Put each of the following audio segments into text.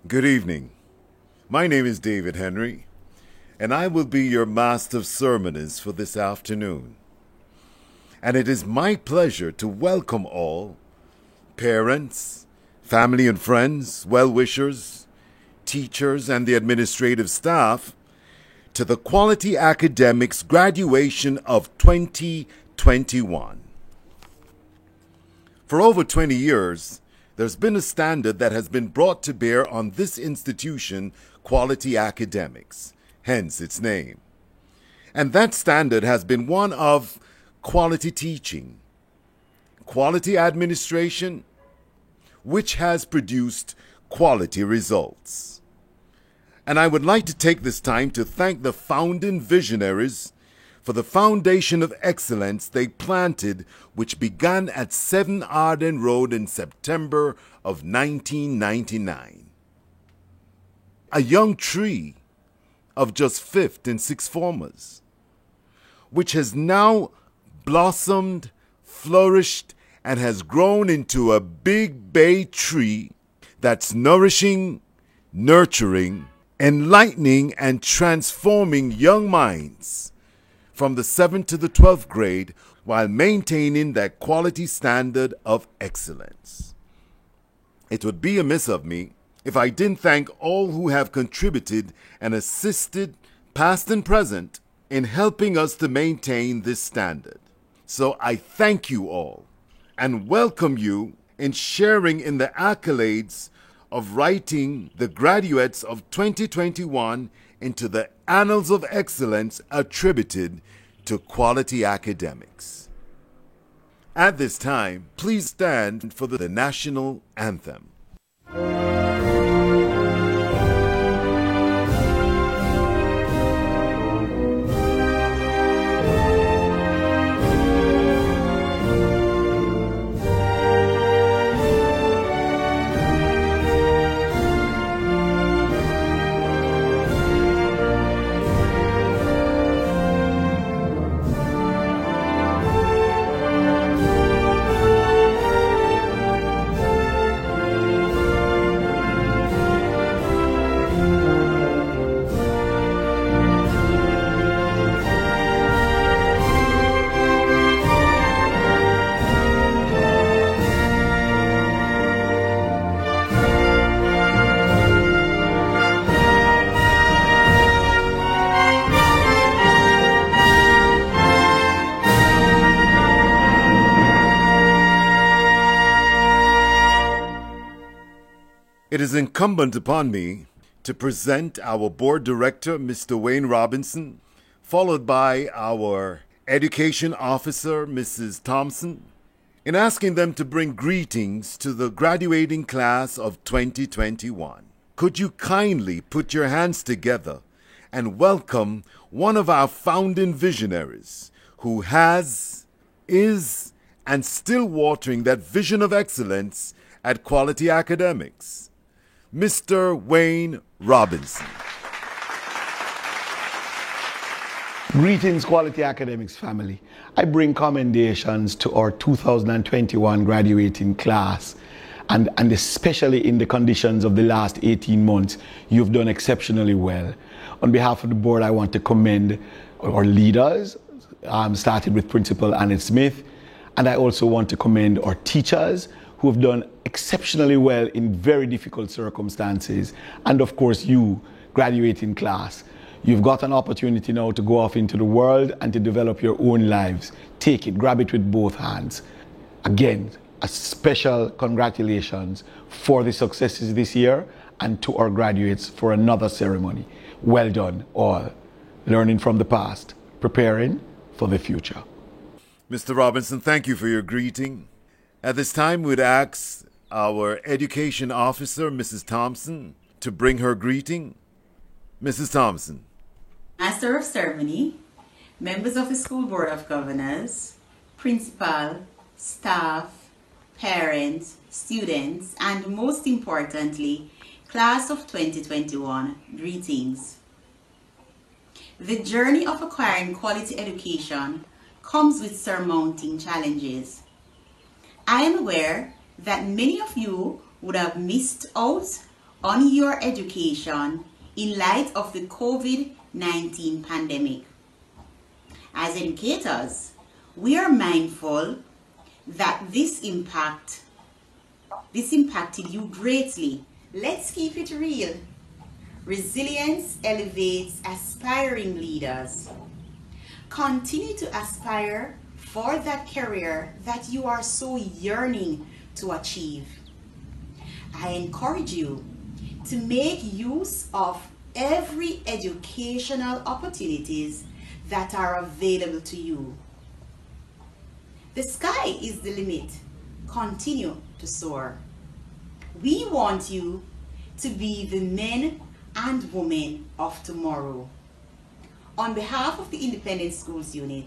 Good evening. My name is David Henry, and I will be your master of sermonist for this afternoon. And it is my pleasure to welcome all parents, family and friends, well-wishers, teachers, and the administrative staff to the Quality Academics graduation of 2021. For over 20 years, there's been a standard that has been brought to bear on this institution, Quality Academics, hence its name. And that standard has been one of quality teaching, quality administration, which has produced quality results. And I would like to take this time to thank the founding visionaries for the foundation of excellence they planted, which began at 7 Arden Road in September of 1999. A young tree of just fifth and sixth formers, which has now blossomed, flourished, and has grown into a big bay tree that's nourishing, nurturing, enlightening, and transforming young minds from the 7th to the 12th grade while maintaining that quality standard of excellence. It would be amiss of me if I didn't thank all who have contributed and assisted, past and present, in helping us to maintain this standard. So I thank you all and welcome you in sharing in the accolades of writing the graduates of 2021 into the annals of excellence attributed to Quality Academics. At this time, please stand for the national anthem. It is incumbent upon me to present our board director, Mr. Wayne Robinson, followed by our education officer, Mrs. Thompson, in asking them to bring greetings to the graduating class of 2021. Could you kindly put your hands together and welcome one of our founding visionaries who has, is, and still watering that vision of excellence at Quality Academics, Mr. Wayne Robinson. Greetings, Quality Academics family. I bring commendations to our 2021 graduating class, and especially in the conditions of the last 18 months, you've done exceptionally well. On behalf of the board, I want to commend our leaders, started with Principal Annette Smith, and I also want to commend our teachers who have done exceptionally well in very difficult circumstances. And of course, you, graduating class, you've got an opportunity now to go off into the world and to develop your own lives. Take it, grab it with both hands. Again, a special congratulations for the successes this year and to our graduates for another ceremony. Well done, all. Learning from the past, preparing for the future. Mr. Robinson, thank you for your greeting. At this time, we'd ask our education officer, Mrs. Thompson, to bring her greeting. Mrs. Thompson. Master of Ceremony, members of the School Board of Governors, principal, staff, parents, students, and most importantly, class of 2021, greetings. The journey of acquiring quality education comes with surmounting challenges. I am aware that many of you would have missed out on your education in light of the COVID-19 pandemic. As educators, we are mindful that this impacted you greatly. Let's keep it real. Resilience elevates aspiring leaders. Continue to aspire for that career that you are so yearning to achieve. I encourage you to make use of every educational opportunities that are available to you. The sky is the limit. Continue to soar. We want you to be the men and women of tomorrow. On behalf of the Independent Schools Unit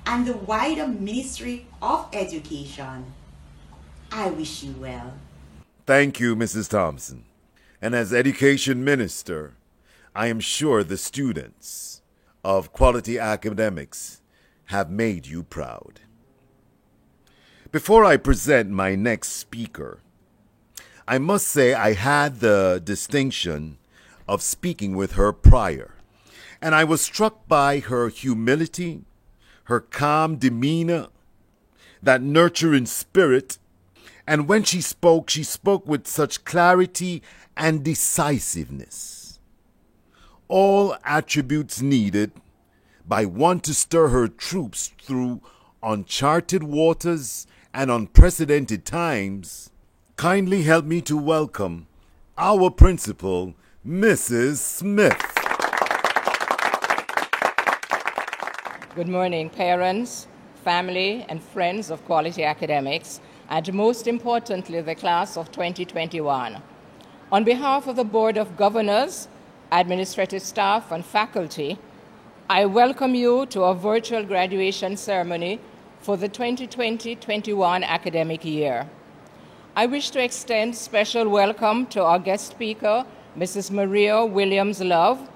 and the wider Ministry of Education, I wish you well. Thank you, Mrs. Thompson. And as Education Minister, I am sure the students of Quality Academics have made you proud. Before I present my next speaker, I must say I had the distinction of speaking with her prior, and I was struck by her humility, her calm demeanor, that nurturing spirit, and when she spoke with such clarity and decisiveness. All attributes needed by one to stir her troops through uncharted waters and unprecedented times. Kindly help me to welcome our principal, Mrs. Smith. Good morning, parents, family, and friends of Quality Academics, and most importantly, the class of 2021. On behalf of the Board of Governors, administrative staff, and faculty, I welcome you to our virtual graduation ceremony for the 2020-21 academic year. I wish to extend special welcome to our guest speaker, Mrs. Maria Williams-Love,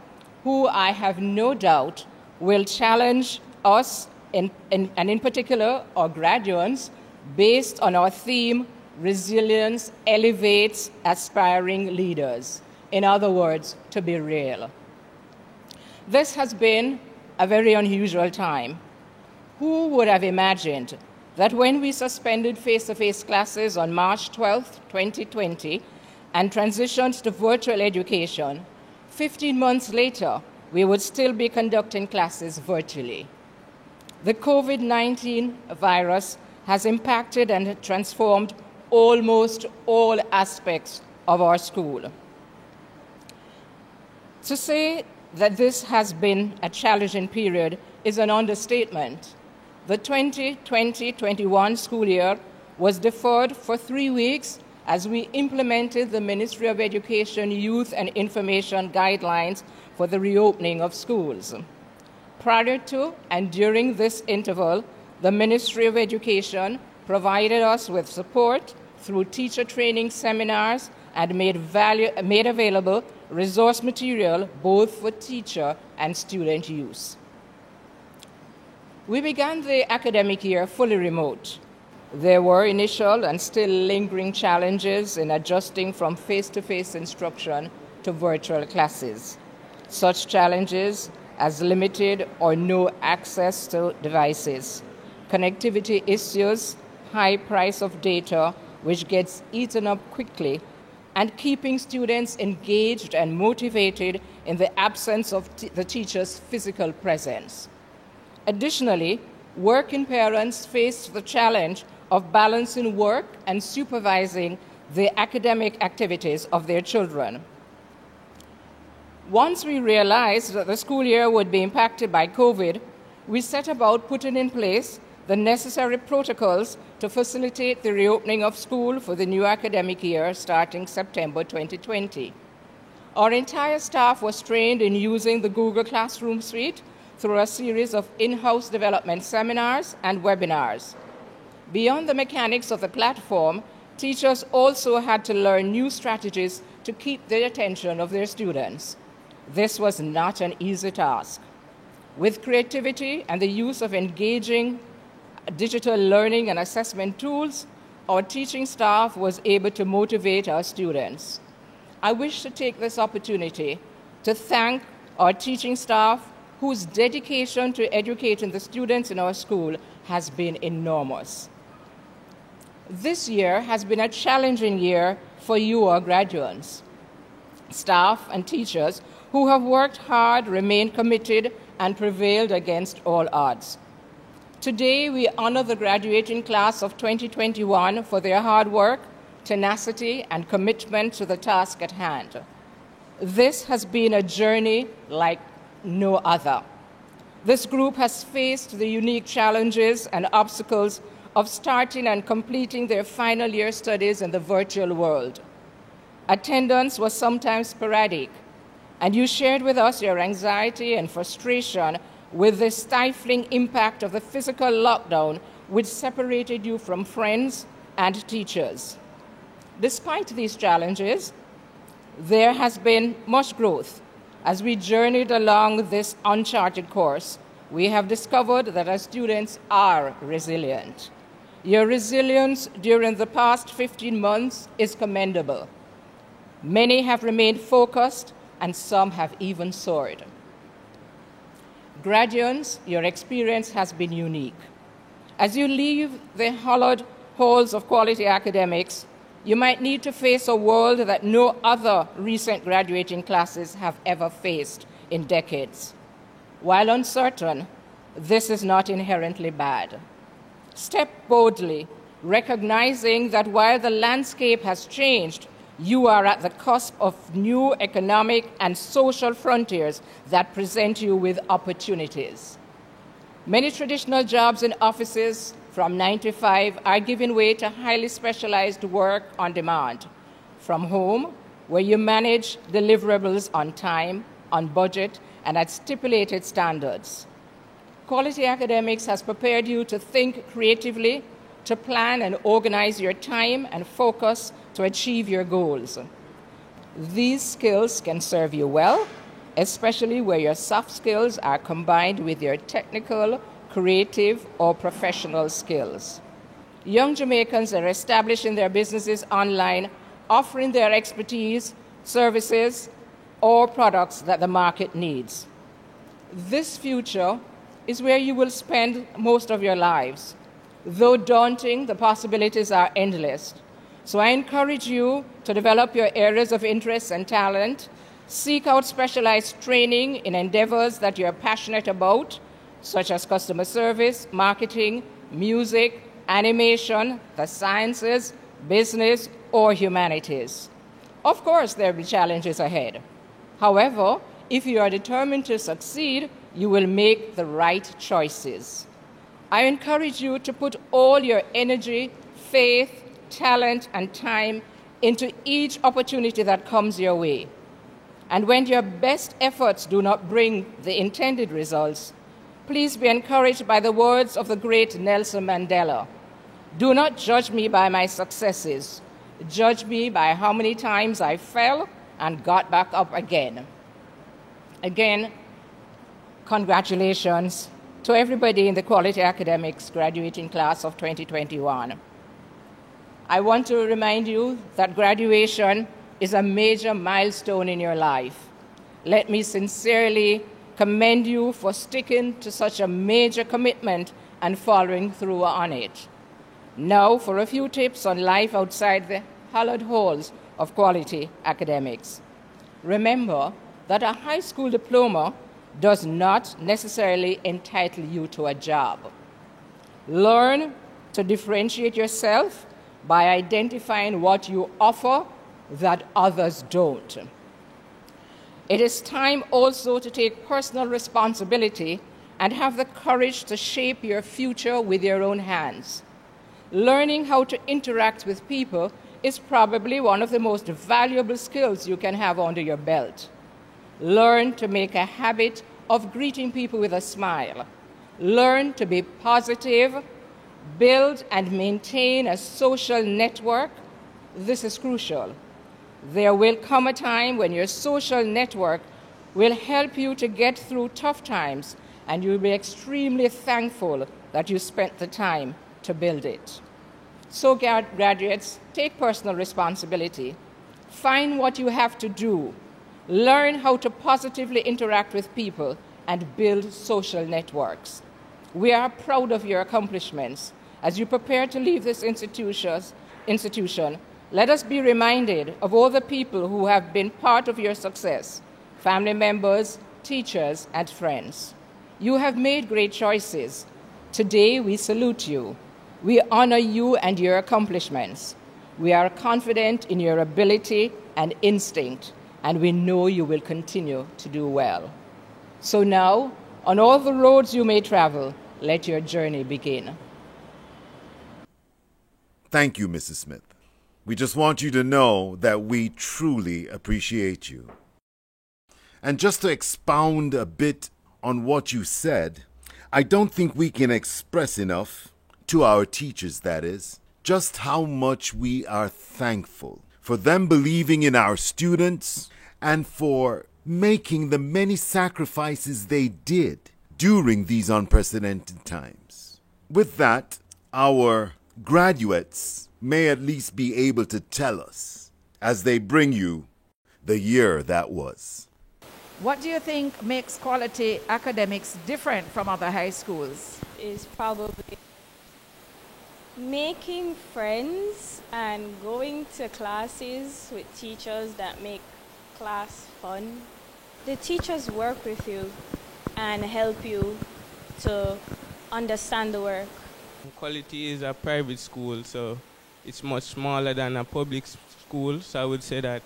who I have no doubt will challenge us, and in particular our graduates, based on our theme, Resilience Elevates Aspiring Leaders. In other words, to be real. This has been a very unusual time. Who would have imagined that when we suspended face-to-face classes on March 12, 2020, and transitioned to virtual education, 15 months later, we would still be conducting classes virtually? The COVID-19 virus has impacted and transformed almost all aspects of our school. To say that this has been a challenging period is an understatement. The 2020-21 school year was deferred for 3 weeks as we implemented the Ministry of Education Youth and Information guidelines for the reopening of schools. Prior to and during this interval, the Ministry of Education provided us with support through teacher training seminars and made available resource material both for teacher and student use. We began the academic year fully remote. There were initial and still lingering challenges in adjusting from face-to-face instruction to virtual classes. Such challenges as limited or no access to devices, connectivity issues, high price of data, which gets eaten up quickly, and keeping students engaged and motivated in the absence of the teacher's physical presence. Additionally, working parents faced the challenge of balancing work and supervising the academic activities of their children. Once we realized that the school year would be impacted by COVID, we set about putting in place the necessary protocols to facilitate the reopening of school for the new academic year starting September 2020. Our entire staff was trained in using the Google Classroom suite through a series of in-house development seminars and webinars. Beyond the mechanics of the platform, teachers also had to learn new strategies to keep the attention of their students. This was not an easy task. With creativity and the use of engaging digital learning and assessment tools, our teaching staff was able to motivate our students. I wish to take this opportunity to thank our teaching staff whose dedication to educating the students in our school has been enormous. This year has been a challenging year for you, our graduates. Staff and teachers who have worked hard, remained committed, and prevailed against all odds. Today, we honor the graduating class of 2021 for their hard work, tenacity, and commitment to the task at hand. This has been a journey like no other. This group has faced the unique challenges and obstacles of starting and completing their final year studies in the virtual world. Attendance was sometimes sporadic, and you shared with us your anxiety and frustration with the stifling impact of the physical lockdown which separated you from friends and teachers. Despite these challenges, there has been much growth. As we journeyed along this uncharted course, we have discovered that our students are resilient. Your resilience during the past 15 months is commendable. Many have remained focused, and some have even soared. Graduates, your experience has been unique. As you leave the hallowed halls of quality academics, you might need to face a world that no other recent graduating classes have ever faced in decades. While uncertain, this is not inherently bad. Step boldly, recognizing that while the landscape has changed, you are at the cusp of new economic and social frontiers that present you with opportunities. Many traditional jobs in offices from 9 to 5 are giving way to highly specialized work on demand, from home, where you manage deliverables on time, on budget, and at stipulated standards. Quality Academics has prepared you to think creatively, to plan and organize your time and focus to achieve your goals. These skills can serve you well, especially where your soft skills are combined with your technical, creative, or professional skills. Young Jamaicans are establishing their businesses online, offering their expertise, services, or products that the market needs. This future is where you will spend most of your lives. Though daunting, the possibilities are endless. So I encourage you to develop your areas of interest and talent, seek out specialized training in endeavors that you're passionate about, such as customer service, marketing, music, animation, the sciences, business, or humanities. Of course, there will be challenges ahead. However, if you are determined to succeed, you will make the right choices. I encourage you to put all your energy, faith, talent, and time into each opportunity that comes your way. And when your best efforts do not bring the intended results, please be encouraged by the words of the great Nelson Mandela. Do not judge me by my successes. Judge me by how many times I fell and got back up again. Again, congratulations to everybody in the Quality Academics graduating class of 2021. I want to remind you that graduation is a major milestone in your life. Let me sincerely commend you for sticking to such a major commitment and following through on it. Now for a few tips on life outside the hallowed halls of Quality Academics. Remember that a high school diploma does not necessarily entitle you to a job. Learn to differentiate yourself by identifying what you offer that others don't. It is time also to take personal responsibility and have the courage to shape your future with your own hands. Learning how to interact with people is probably one of the most valuable skills you can have under your belt. Learn to make a habit of greeting people with a smile. Learn to be positive. Build and maintain a social network. This is crucial. There will come a time when your social network will help you to get through tough times, and you'll be extremely thankful that you spent the time to build it. So, graduates, take personal responsibility. Find what you have to do. Learn how to positively interact with people and build social networks. We are proud of your accomplishments. As you prepare to leave this institution, let us be reminded of all the people who have been part of your success, family members, teachers, and friends. You have made great choices. Today, we salute you. We honor you and your accomplishments. We are confident in your ability and instinct, and we know you will continue to do well. So now, on all the roads you may travel, let your journey begin. Thank you, Mrs. Smith. We just want you to know that we truly appreciate you. And just to expound a bit on what you said, I don't think we can express enough, to our teachers that is, just how much we are thankful for them believing in our students and for making the many sacrifices they did during these unprecedented times. With that, our graduates may at least be able to tell us, as they bring you the year that was. What do you think makes quality academics different from other high schools? Is probably making friends and going to classes with teachers that make class fun. The teachers work with you and help you to understand the work. Quality is a private school, so it's much smaller than a public school, so I would say that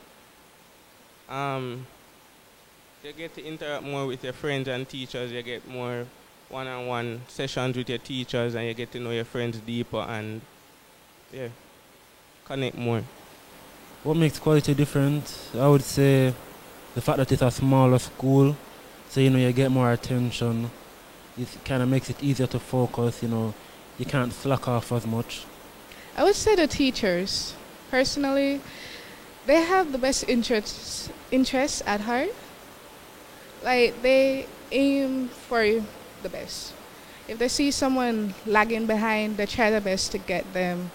you get to interact more with your friends and teachers, you get more one-on-one sessions with your teachers, and you get to know your friends deeper and connect more. What makes quality different? I would say the fact that it's a smaller school, so you get more attention. It kind of makes it easier to focus, you can't slack off as much. I would say the teachers, personally, they have the best interests at heart. Like, they aim for the best. If they see someone lagging behind, they try their best to get them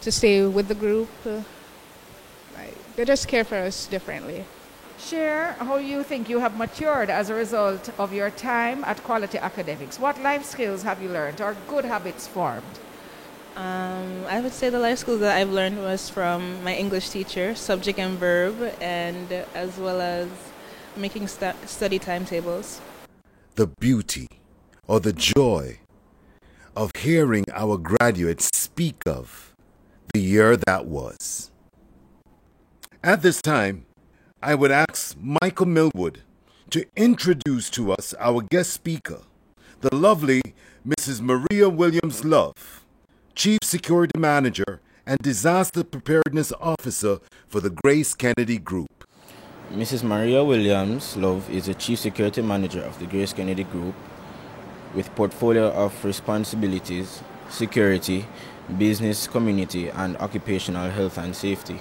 to stay with the group. They just care for us differently. Share how you think you have matured as a result of your time at Quality Academics. What life skills have you learned or good habits formed? I would say the life skills that I've learned was from my English teacher, subject and verb, and as well as making study timetables. The beauty or the joy of hearing our graduates speak of the year that was. At this time, I would ask Michael Millwood to introduce to us our guest speaker, the lovely Mrs. Maria Williams Love, Chief Security Manager and Disaster Preparedness Officer for the Grace Kennedy Group. Mrs. Maria Williams Love is the Chief Security Manager of the Grace Kennedy Group with portfolio of responsibilities, security, business, community, and occupational health and safety.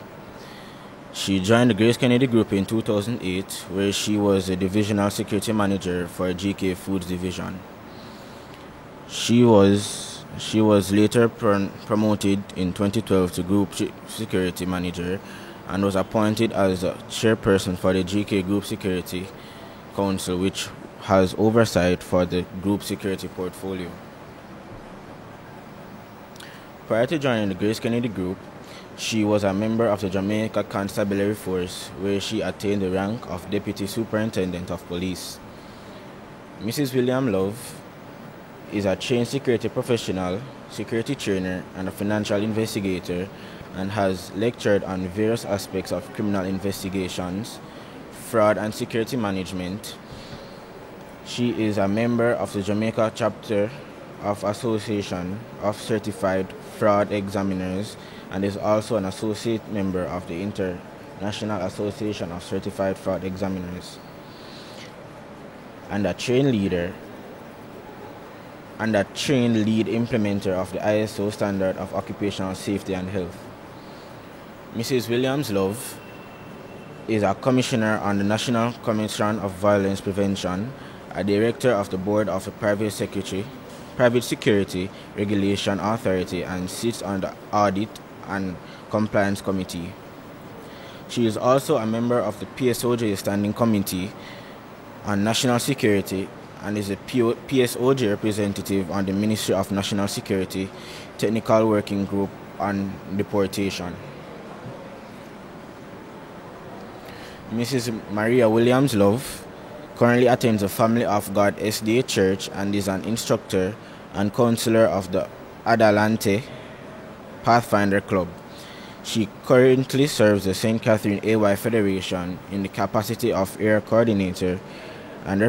She joined the Grace Kennedy Group in 2008, where she was a Divisional Security Manager for GK Foods Division. She was later promoted in 2012 to Group Security Manager and was appointed as a chairperson for the GK Group Security Council, which has oversight for the group security portfolio. Prior to joining the Grace Kennedy Group, she was a member of the Jamaica Constabulary Force, where she attained the rank of Deputy Superintendent of Police. Mrs. William Love is a trained security professional, security trainer, and a financial investigator, and has lectured on various aspects of criminal investigations, fraud and security management. She is a member of the Jamaica chapter of Association of Certified Fraud Examiners and is also an associate member of the International Association of Certified Fraud Examiners, and a trained lead implementer of the ISO standard of occupational safety and health. Mrs. Williams Love is a commissioner on the National Commission of Violence Prevention, a director of the board of the Private Security Regulation Authority, and sits on the Audit and Compliance Committee. She is also a member of the PSOJ Standing Committee on National Security and is a PSOJ representative on the Ministry of National Security Technical Working Group on Deportation. Mrs. Maria Williams Love currently attends the Family of God SDA Church and is an instructor and counselor of the Adalante Pathfinder Club. She currently serves the St. Catherine AY Federation in the capacity of area coordinator and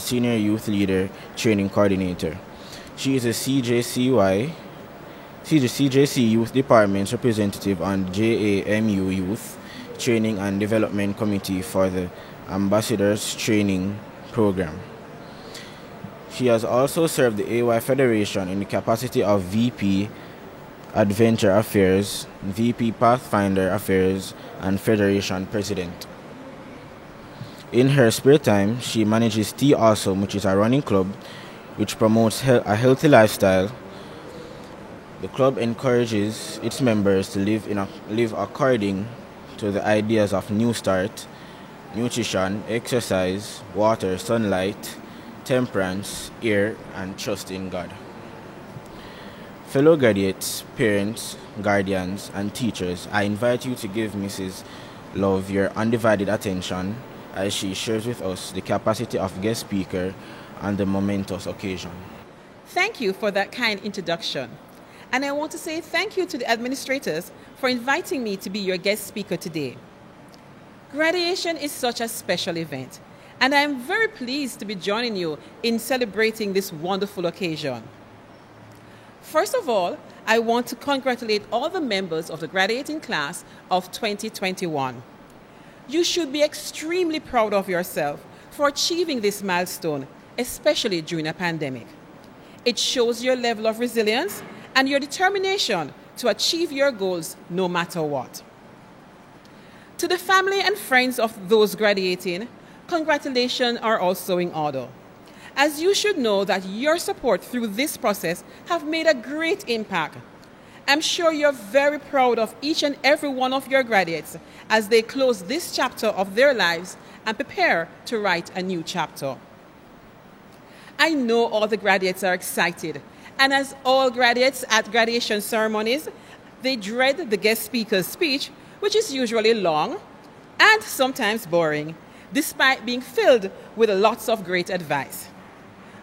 senior youth leader training coordinator. She is a CJC Youth Department's representative on JAMU Youth Training and Development Committee for the Ambassadors Training Program. She has also served the AY Federation in the capacity of VP Adventure Affairs, VP Pathfinder Affairs, and Federation President. In her spare time, she manages Tea Awesome, which is a running club which promotes a healthy lifestyle. The club encourages its members to live according to the ideas of New Start, nutrition, exercise, water, sunlight, temperance, air, and trust in God. Fellow graduates, parents, guardians, and teachers, I invite you to give Mrs. Love your undivided attention as she shares with us the capacity of guest speaker on the momentous occasion. Thank you for that kind introduction. And I want to say thank you to the administrators for inviting me to be your guest speaker today. Graduation is such a special event, and I am very pleased to be joining you in celebrating this wonderful occasion. First of all, I want to congratulate all the members of the graduating class of 2021. You should be extremely proud of yourself for achieving this milestone, especially during a pandemic. It shows your level of resilience and your determination to achieve your goals no matter what. To the family and friends of those graduating, congratulations are also in order, as you should know that your support through this process have made a great impact. I'm sure you're very proud of each and every one of your graduates as they close this chapter of their lives and prepare to write a new chapter. I know all the graduates are excited, and as all graduates at graduation ceremonies, they dread the guest speaker's speech, which is usually long and sometimes boring, despite being filled with lots of great advice.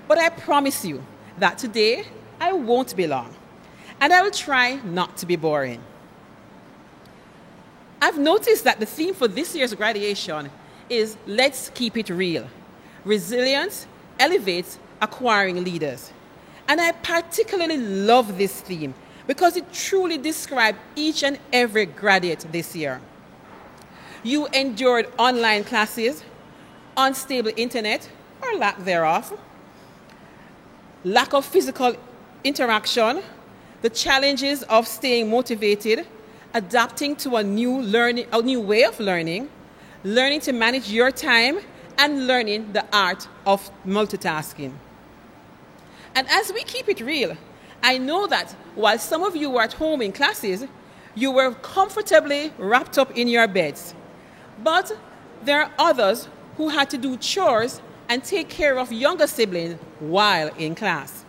But I promise you that today I won't be long, and I will try not to be boring. I've noticed that the theme for this year's graduation is Let's Keep It Real. Resilience elevates acquiring leaders. And I particularly love this theme because it truly describes each and every graduate this year. You endured online classes, unstable internet, or lack thereof, lack of physical interaction, the challenges of staying motivated, adapting to a new way of learning, learning to manage your time, and learning the art of multitasking. And as we keep it real, I know that while some of you were at home in classes, you were comfortably wrapped up in your beds. But there are others who had to do chores and take care of younger siblings while in class.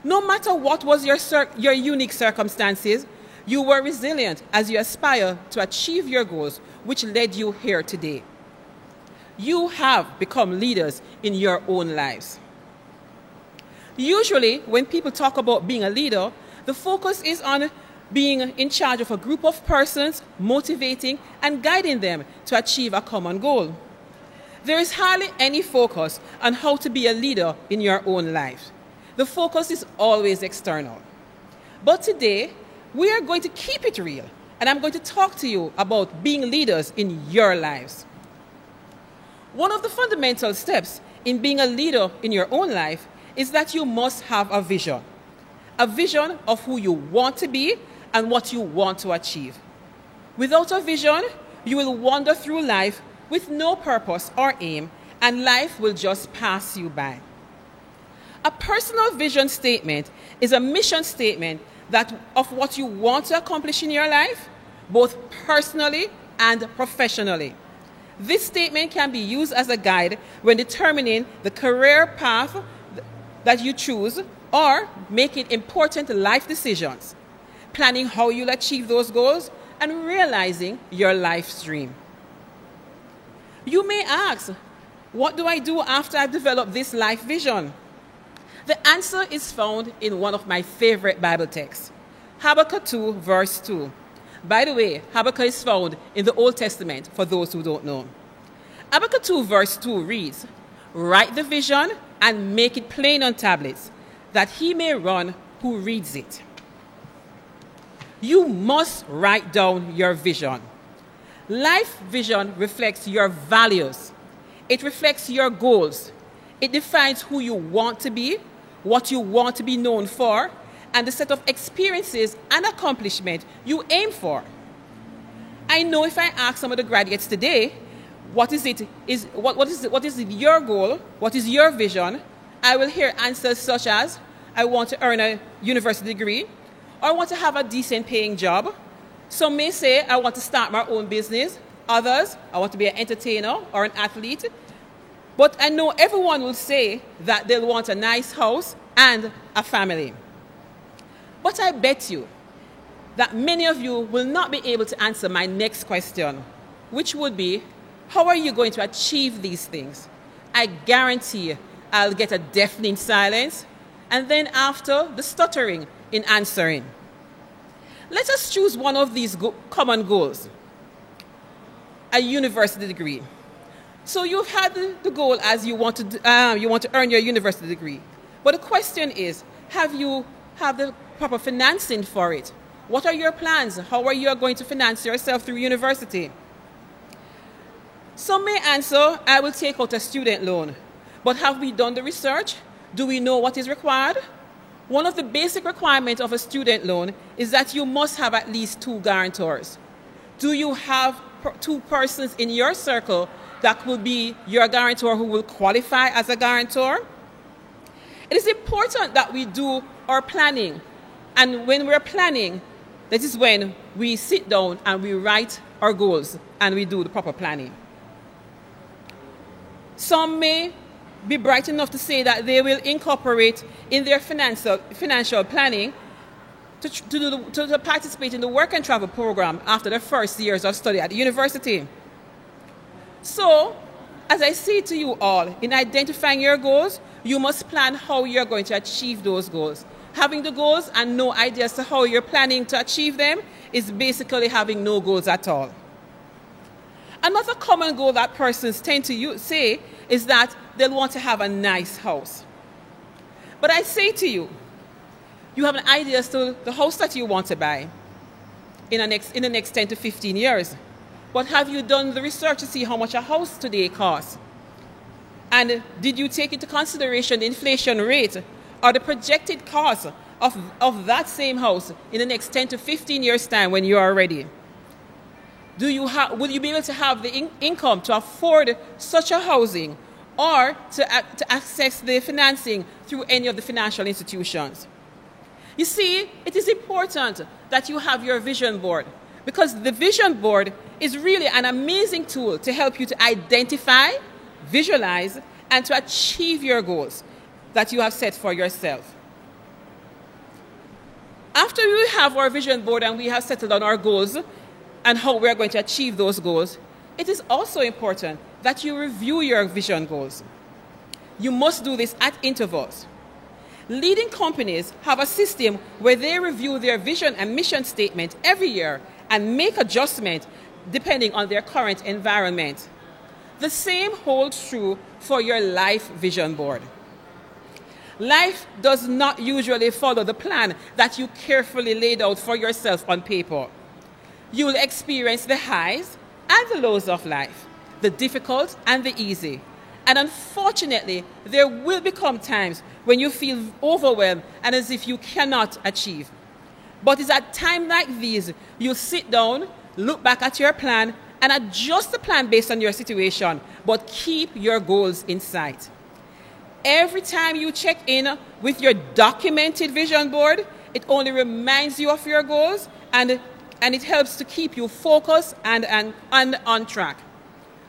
No matter what was your unique circumstances, you were resilient as you aspire to achieve your goals, which led you here today. You have become leaders in your own lives. Usually, when people talk about being a leader, the focus is on being in charge of a group of persons, motivating and guiding them to achieve a common goal. There is hardly any focus on how to be a leader in your own life. The focus is always external. But today, we are going to keep it real, and I'm going to talk to you about being leaders in your lives. One of the fundamental steps in being a leader in your own life is that you must have a vision of who you want to be and what you want to achieve. Without a vision, you will wander through life with no purpose or aim, and life will just pass you by. A personal vision statement is a mission statement of what you want to accomplish in your life, both personally and professionally. This statement can be used as a guide when determining the career path that you choose or making important life decisions, planning how you'll achieve those goals, and realizing your life's dream. You may ask, what do I do after I've developed this life vision? The answer is found in one of my favorite Bible texts, Habakkuk 2, verse 2. By the way, Habakkuk is found in the Old Testament for those who don't know. Habakkuk 2, verse 2 reads, "Write the vision and make it plain on tablets, that he may run who reads it." You must write down your vision. Life vision reflects your values. It reflects your goals. It defines who you want to be, what you want to be known for, and the set of experiences and accomplishment you aim for. I know if I ask some of the graduates today, what is your goal? What is your vision? I will hear answers such as, I want to earn a university degree, or I want to have a decent paying job. Some may say, I want to start my own business. Others, I want to be an entertainer or an athlete. But I know everyone will say that they'll want a nice house and a family. But I bet you that many of you will not be able to answer my next question, which would be, how are you going to achieve these things? I guarantee I'll get a deafening silence, and then after, the stuttering in answering. Let us choose one of these common goals, a university degree. So you've had the goal as you want to earn your university degree. But the question is, have you have the proper financing for it? What are your plans? How are you going to finance yourself through university? Some may answer, I will take out a student loan. But have we done the research? Do we know what is required? One of the basic requirements of a student loan is that you must have at least 2 guarantors. Do you have 2 persons in your circle that will be your guarantor who will qualify as a guarantor? It is important that we do our planning. And when we're planning, that is when we sit down and we write our goals and we do the proper planning. Some may be bright enough to say that they will incorporate in their financial planning to participate in the work and travel program after their first years of study at the university. So, as I say to you all, in identifying your goals, you must plan how you're going to achieve those goals. Having the goals and no idea as to how you're planning to achieve them is basically having no goals at all. Another common goal that persons tend to say is that they'll want to have a nice house. But I say to you, you have an idea as to the house that you want to buy in the next 10 to 15 years. But have you done the research to see how much a house today costs? And did you take into consideration the inflation rate or the projected cost of that same house in the next 10 to 15 years' time when you are ready? Will you be able to have the income to afford such a housing or to access the financing through any of the financial institutions? You see, it is important that you have your vision board, because the vision board is really an amazing tool to help you to identify, visualize, and to achieve your goals that you have set for yourself. After we have our vision board and we have settled on our goals and how we are going to achieve those goals, it is also important that you review your vision goals. You must do this at intervals. Leading companies have a system where they review their vision and mission statement every year and make adjustments depending on their current environment. The same holds true for your life vision board. Life does not usually follow the plan that you carefully laid out for yourself on paper. You will experience the highs and the lows of life, the difficult and the easy. And unfortunately, there will become times when you feel overwhelmed and as if you cannot achieve. But it's at times like these, you sit down, look back at your plan, and adjust the plan based on your situation, but keep your goals in sight. Every time you check in with your documented vision board, it only reminds you of your goals, and it helps to keep you focused and on track.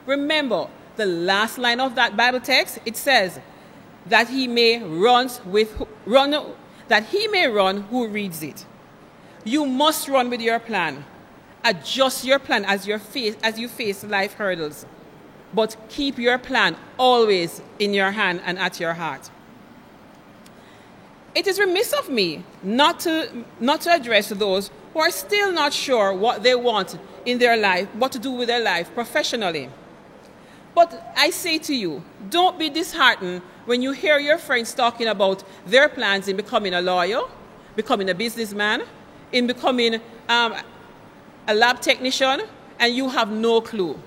Remember, the last line of that Bible text, it says, that he may run who reads it. You must run with your plan. Adjust your plan as you face life hurdles. But keep your plan always in your hand and at your heart. It is remiss of me not to address those who are still not sure what they want in their life, what to do with their life professionally. But I say to you, don't be disheartened when you hear your friends talking about their plans in becoming a lawyer, becoming a businessman, in becoming a lab technician, and you have no clue.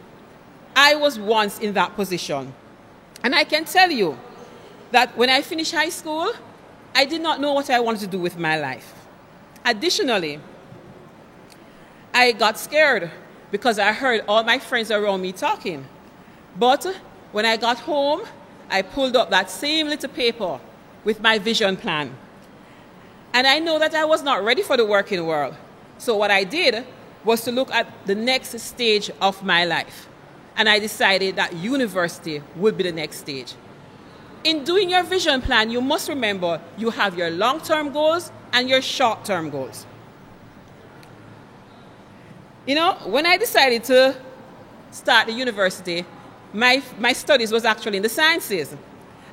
I was once in that position. And I can tell you that when I finished high school, I did not know what I wanted to do with my life. Additionally, I got scared because I heard all my friends around me talking. But when I got home, I pulled up that same little paper with my vision plan. And I know that I was not ready for the working world. So what I did was to look at the next stage of my life. And I decided that university would be the next stage. In doing your vision plan, you must remember you have your long-term goals and your short-term goals. You know, when I decided to start the university, my studies was actually in the sciences.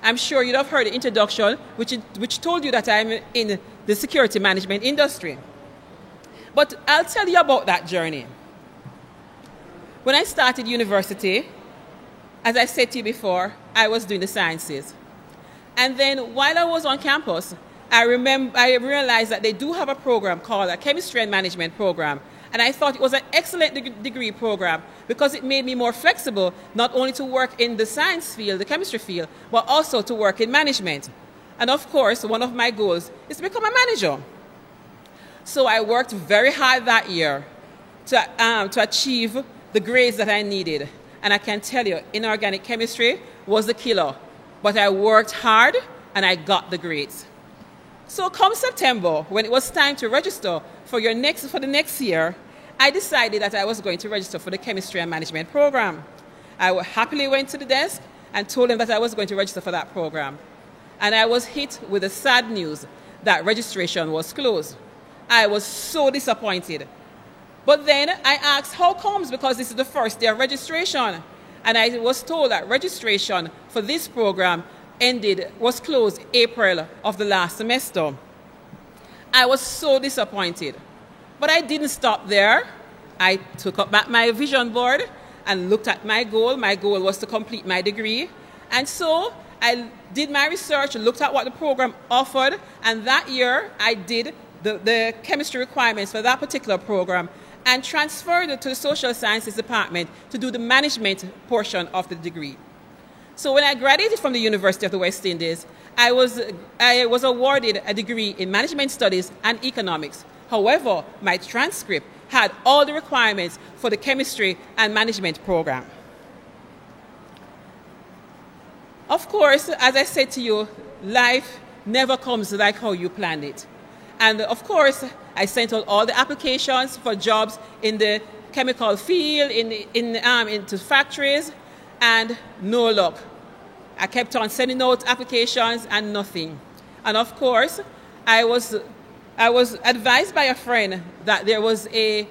I'm sure you'd have heard the introduction, which told you that I'm in the security management industry. But I'll tell you about that journey. When I started university, as I said to you before, I was doing the sciences. And then while I was on campus, I realized that they do have a program called a chemistry and management program. And I thought it was an excellent degree program because it made me more flexible, not only to work in the science field, the chemistry field, but also to work in management. And of course, one of my goals is to become a manager. So I worked very hard that year to achieve the grades that I needed. And I can tell you, inorganic chemistry was the killer. But I worked hard and I got the grades. So come September, when it was time to register for the next year, I decided that I was going to register for the chemistry and management program. I happily went to the desk and told them that I was going to register for that program. And I was hit with the sad news that registration was closed. I was so disappointed. But then I asked how comes, because this is the first day of registration. And I was told that registration for this program was closed April of the last semester. I was so disappointed. But I didn't stop there. I took up my vision board and looked at my goal. My goal was to complete my degree. And so I did my research, looked at what the program offered, and that year I did the chemistry requirements for that particular program and transferred it to the social sciences department to do the management portion of the degree. So when I graduated from the University of the West Indies, I was awarded a degree in management studies and economics. However, my transcript had all the requirements for the chemistry and management program. Of course, as I said to you, life never comes like how you planned it. And of course, I sent out all the applications for jobs in the chemical field, into factories, and no luck. I kept on sending out applications and nothing. And of course, I was advised by a friend that there was a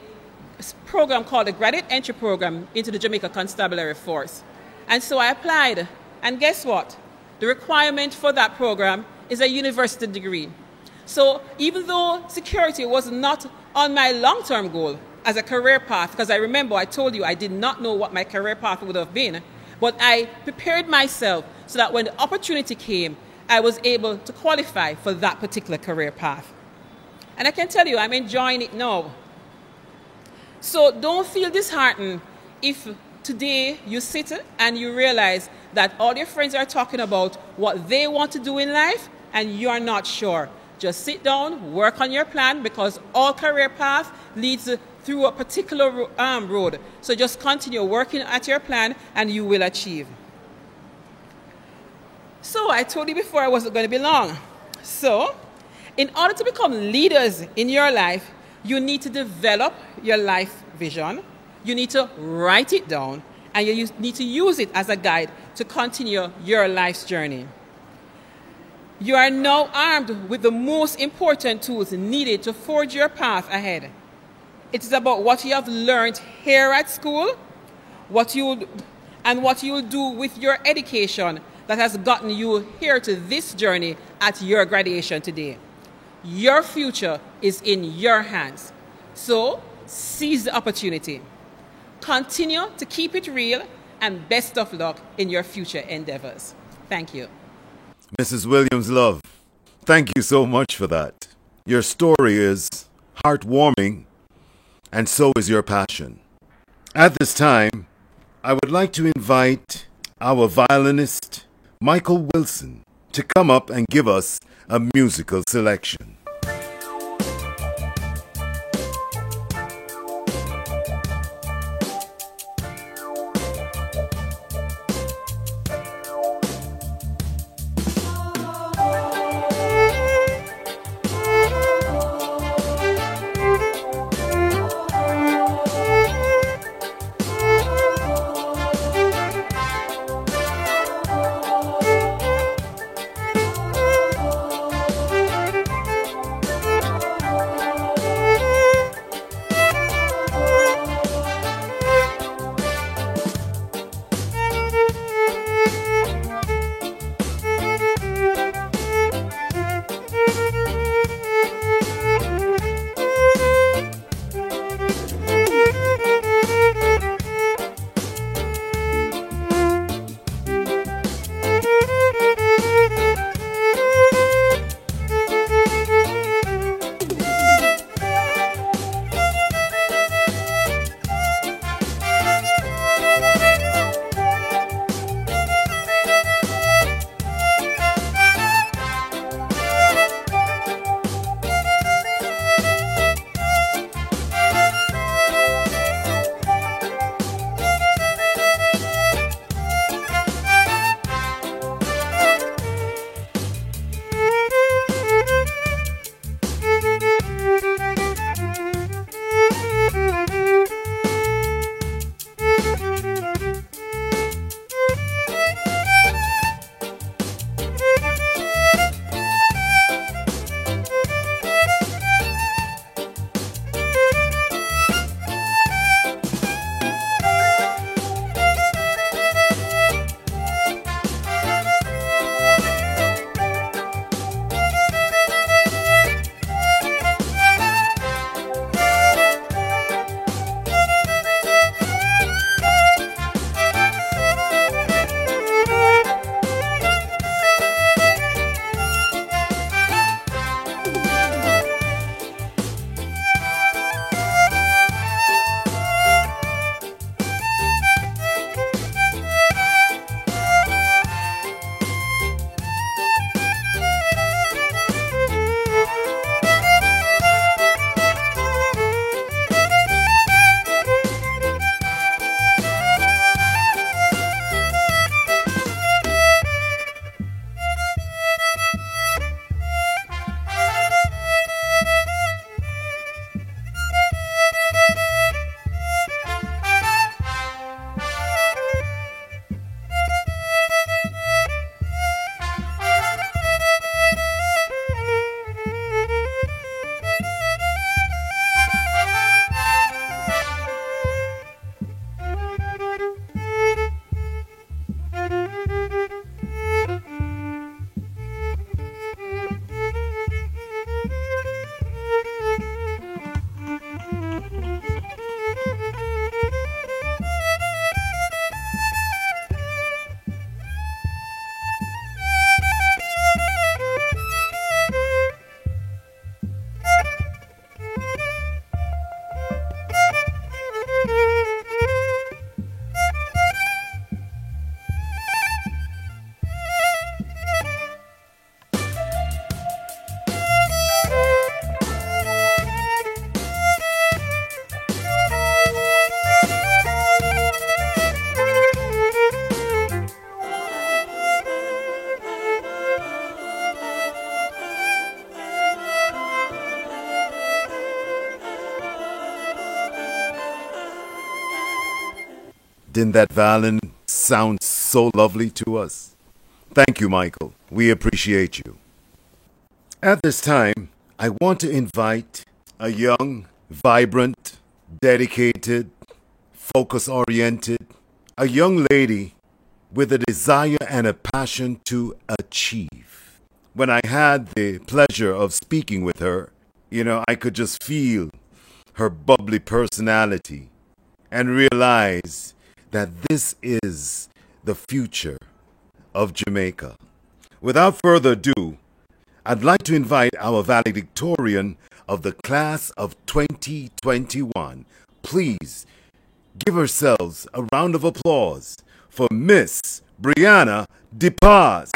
program called the Graduate Entry Program into the Jamaica Constabulary Force. And so I applied. And guess what? The requirement for that program is a university degree. So even though security was not on my long-term goal as a career path, because I remember I told you I did not know what my career path would have been, but I prepared myself so that when the opportunity came, I was able to qualify for that particular career path. And I can tell you, I'm enjoying it now. So don't feel disheartened if today you sit and you realize that all your friends are talking about what they want to do in life and you're not sure. Just sit down, work on your plan, because all career path leads through a particular road. So just continue working at your plan and you will achieve. So I told you before I wasn't going to be long. So In order to become leaders in your life, you need to develop your life vision, you need to write it down, and you need to use it as a guide to continue your life's journey. You are now armed with the most important tools needed to forge your path ahead. It is about what you have learned here at school, what you'll do with your education that has gotten you here to this journey at your graduation today. Your future is in your hands. So seize the opportunity. Continue to keep it real, and best of luck in your future endeavors. Thank you. Mrs. Williams-Love, thank you so much for that. Your story is heartwarming, and so is your passion. At this time, I would like to invite our violinist, Michael Wilson, to come up and give us a musical selection. Didn't that violin sound so lovely to us? Thank you, Michael. We appreciate you. At this time, I want to invite a young, vibrant, dedicated, focus-oriented, a young lady with a desire and a passion to achieve. When I had the pleasure of speaking with her, I could just feel her bubbly personality and realize that this is the future of Jamaica. Without further ado, I'd like to invite our valedictorian of the class of 2021. Please give yourselves a round of applause for Miss Brianna DePaz.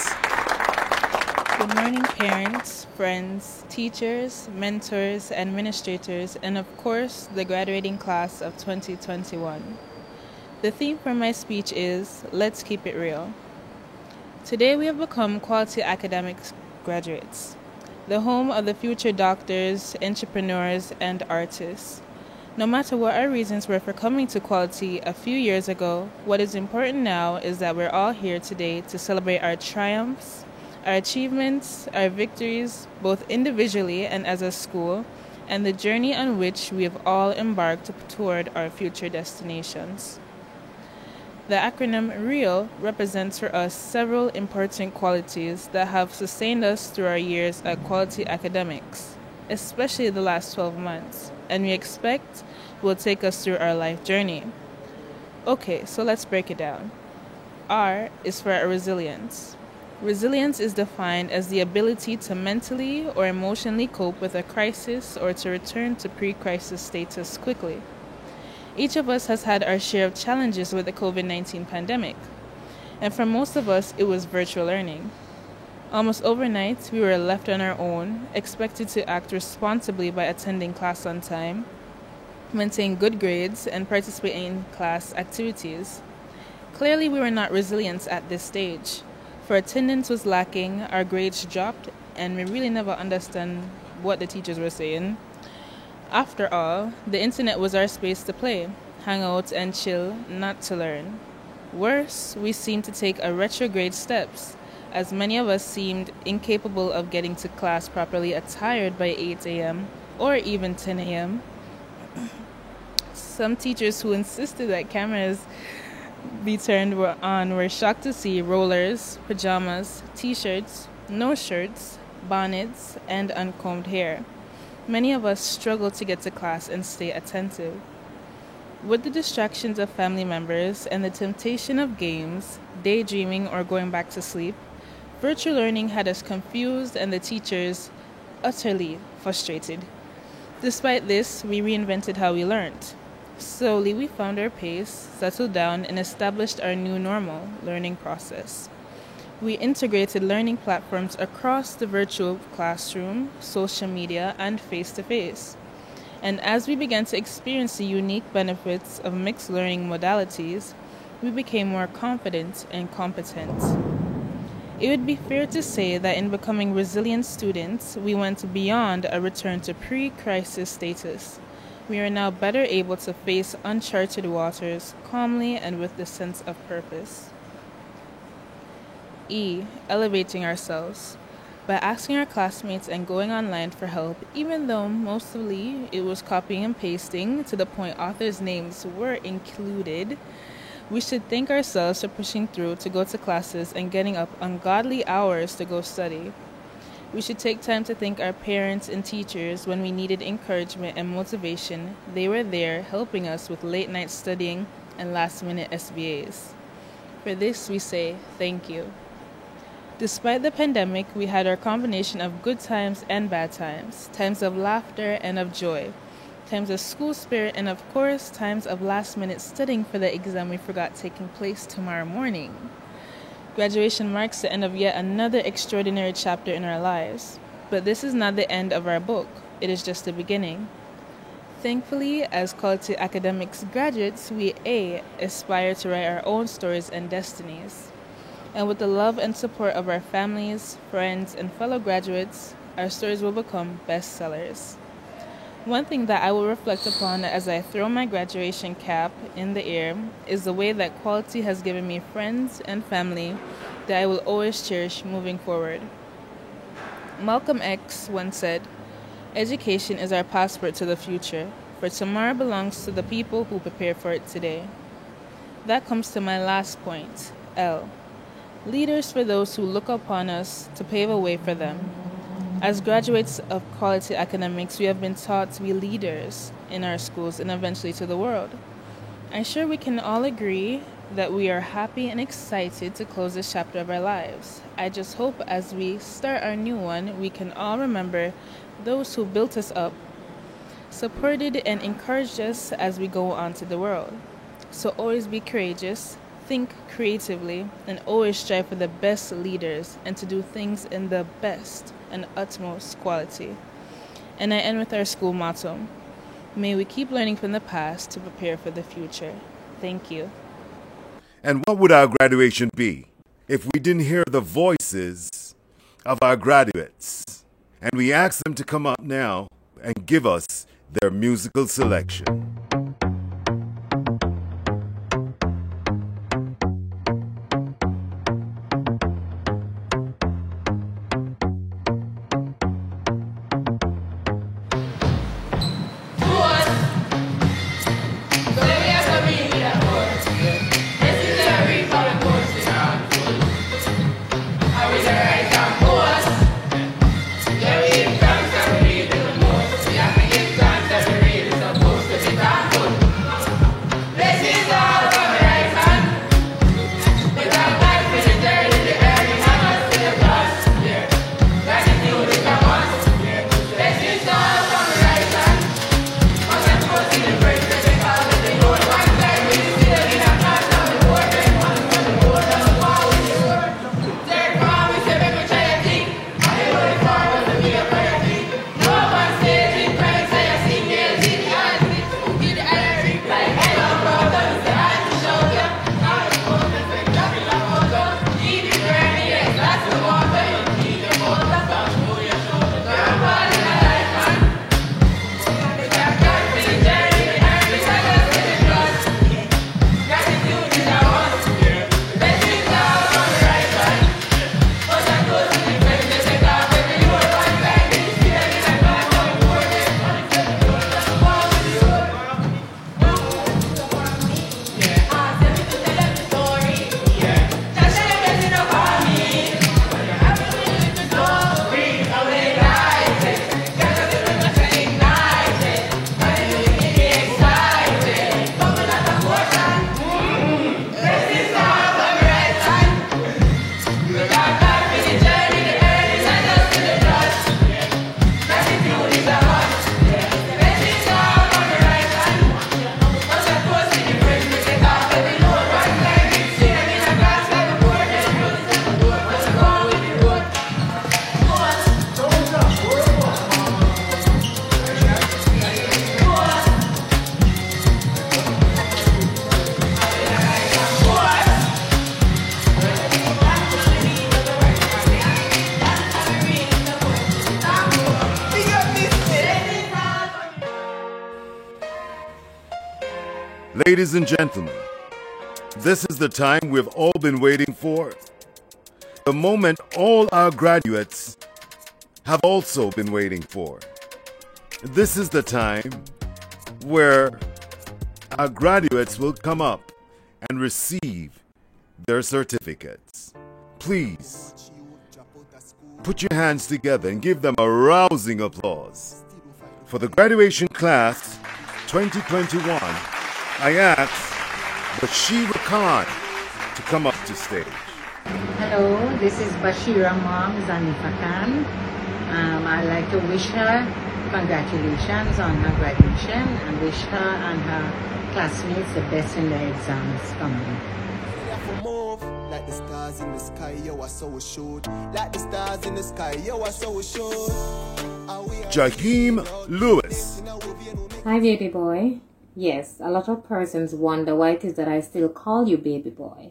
Good morning, parents, friends, teachers, mentors, administrators, and of course, the graduating class of 2021. The theme for my speech is, Let's Keep It Real. Today we have become Quality Academics graduates, the home of the future doctors, entrepreneurs, and artists. No matter what our reasons were for coming to Quality a few years ago, what is important now is that we're all here today to celebrate our triumphs, our achievements, our victories, both individually and as a school, and the journey on which we have all embarked toward our future destinations. The acronym REAL represents for us several important qualities that have sustained us through our years at Quality Academics, especially the last 12 months, and we expect will take us through our life journey. Okay, so let's break it down. R is for our resilience. Resilience is defined as the ability to mentally or emotionally cope with a crisis or to return to pre-crisis status quickly. Each of us has had our share of challenges with the COVID-19 pandemic, and for most of us, it was virtual learning. Almost overnight, we were left on our own, expected to act responsibly by attending class on time, maintain good grades, and participate in class activities. Clearly, we were not resilient at this stage, for attendance was lacking, our grades dropped, and we really never understood what the teachers were saying. After all, the internet was our space to play, hang out, and chill, not to learn. Worse, we seemed to take a retrograde steps, as many of us seemed incapable of getting to class properly attired by 8 a.m. or even 10 a.m. Some teachers who insisted that cameras be turned on were shocked to see rollers, pajamas, t-shirts, no shirts, bonnets, and uncombed hair. Many of us struggled to get to class and stay attentive. With the distractions of family members and the temptation of games, daydreaming, or going back to sleep, virtual learning had us confused and the teachers utterly frustrated. Despite this, we reinvented how we learned. Slowly, we found our pace, settled down, and established our new normal learning process. We integrated learning platforms across the virtual classroom, social media, and face-to-face. And as we began to experience the unique benefits of mixed learning modalities, we became more confident and competent. It would be fair to say that in becoming resilient students, we went beyond a return to pre-crisis status. We are now better able to face uncharted waters calmly and with a sense of purpose. E. Elevating ourselves. By asking our classmates and going online for help, even though mostly it was copying and pasting to the point authors' names were included, we should thank ourselves for pushing through to go to classes and getting up ungodly hours to go study. We should take time to thank our parents and teachers when we needed encouragement and motivation. They were there helping us with late-night studying and last-minute SBAs. For this, we say thank you. Despite the pandemic, we had our combination of good times and bad times, times of laughter and of joy, times of school spirit, and of course, times of last-minute studying for the exam we forgot taking place tomorrow morning. Graduation marks the end of yet another extraordinary chapter in our lives. But this is not the end of our book. It is just the beginning. Thankfully, as Quality Academics graduates, we aspire to write our own stories and destinies. And with the love and support of our families, friends, and fellow graduates, our stories will become bestsellers. One thing that I will reflect upon as I throw my graduation cap in the air is the way that quality has given me friends and family that I will always cherish moving forward. Malcolm X once said, "Education is our passport to the future, for tomorrow belongs to the people who prepare for it today." That comes to my last point, L. Leaders for those who look upon us to pave a way for them. As graduates of quality academics, we have been taught to be leaders in our schools and eventually to the world. I'm sure we can all agree that we are happy and excited to close this chapter of our lives. I just hope as we start our new one, we can all remember those who built us up, supported and encouraged us as we go on to the world. So always be courageous, think creatively, and always strive for the best leaders and to do things in the best and utmost quality. And I end with our school motto: may we keep learning from the past to prepare for the future. Thank you. And what would our graduation be if we didn't hear the voices of our graduates? And we ask them to come up now and give us their musical selection. Ladies and gentlemen, this is the time we've all been waiting for. The moment all our graduates have also been waiting for. This is the time where our graduates will come up and receive their certificates. Please, put your hands together and give them a rousing applause. For the graduation class 2021, I ask Bashira Khan to come up to stage. Hello, this is Bashira mom, Zanifa Khan. I'd like to wish her congratulations on her graduation and wish her and her classmates the best in their exams coming. Like the stars in the sky, yo, I so assured. Like the stars in the sky, yo, I so assured. Jaheim Lewis. Hi, baby boy. Yes, a lot of persons wonder why it is that I still call you baby boy.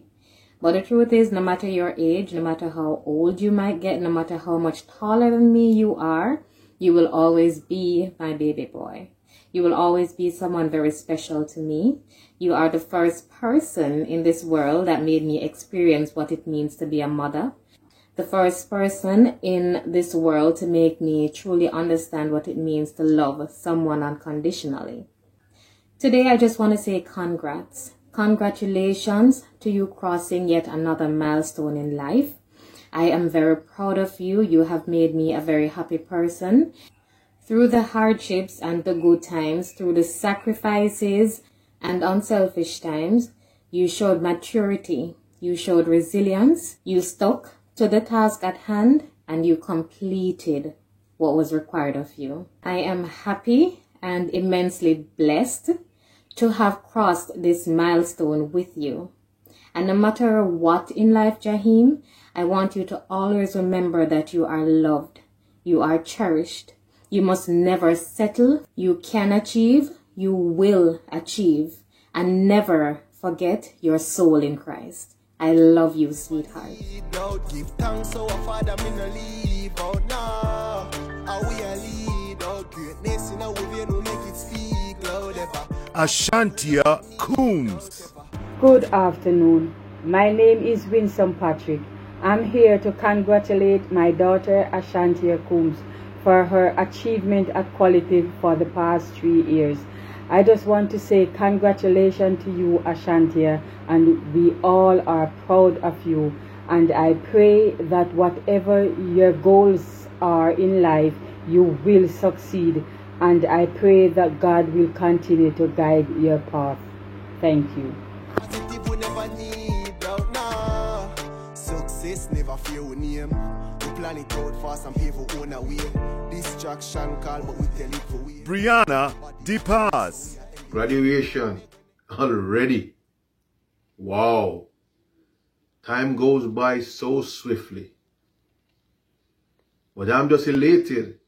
But the truth is, no matter your age, no matter how old you might get, no matter how much taller than me you are, You will always be my baby boy. You will always be someone very special to me. You are the first person in this world that made me experience what it means to be a mother. The first person in this world to make me truly understand what it means to love someone unconditionally. Today, I just want to say congrats. Congratulations to you crossing yet another milestone in life. I am very proud of you. You have made me a very happy person. Through the hardships and the good times, through the sacrifices and unselfish times, you showed maturity. You showed resilience. You stuck to the task at hand and you completed what was required of you. I am happy and immensely blessed to have crossed this milestone with you. And no matter what in life, Jaheem, I want you to always remember that you are loved. You are cherished. You must never settle. You can achieve. You will achieve. And never forget your soul in Christ. I love you, sweetheart. Give thanks to our Father, me no leave out now. And we are lead out greatness in our way, no make it speak loud ever. Ashantia Coombs. Good afternoon. My name is Winsome Patrick. I'm here to congratulate my daughter Ashantia Coombs for her achievement at Quality for the past 3 years. I just want to say congratulations to you, Ashantia, and we all are proud of you. And I pray that whatever your goals are in life, you will succeed. And I pray that God will continue to guide your path. Thank you. Success never fear we name. We plan it out for some evil own away. Distraction call, but we tell it for we. Brianna DePaz. Graduation already. Wow. Time goes by so swiftly. But I'm just elated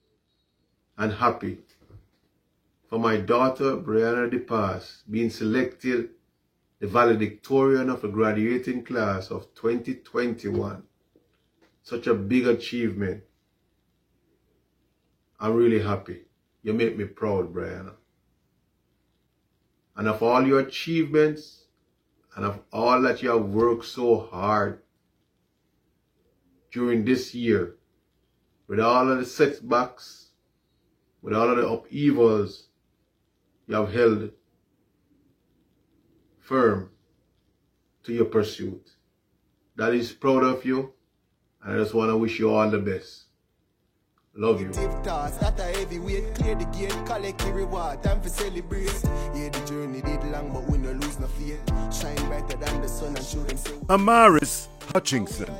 and happy for my daughter Brianna DePaz being selected the valedictorian of the graduating class of 2021. Such a big achievement. I'm really happy. You make me proud, Brianna. And of all your achievements, and of all that you have worked so hard during this year, with all of the setbacks, with all of the upheavals, you have held firm to your pursuit. That is proud of you, and I just want to wish you all the best. Love you. That a heavy weight, clear the gate, collect the reward, time for celebrate. Yeah, the journey did long, but we no lose no faith. Shine brighter than the sun and show them so. Amaris Hutchinson.